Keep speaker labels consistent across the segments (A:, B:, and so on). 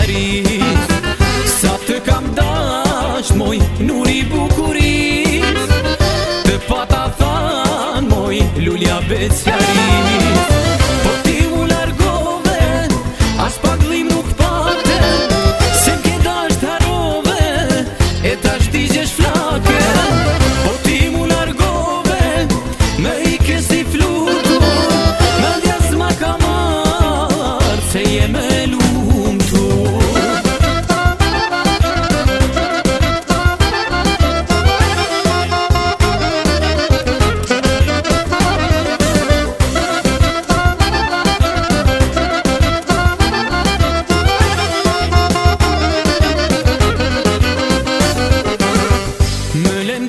A: besjaris. Sa të kam dash moj nuri bukuris, të pata than moj lulja besjaris. Po ti mu largove, as pak dhim nuk pate, se m'ke dash t'harove, e tash ti gjesh flake. Po ti mu largove, me ike si flutur, me ndjas ma ka marr, se je me lumtur.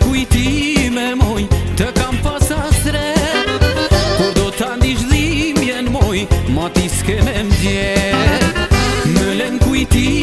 A: Kujtime moj, të kam pas hasret, kur do t'a ndish dhimbjen moj, ma ti s'ke me m'gjet. Më lën kujtime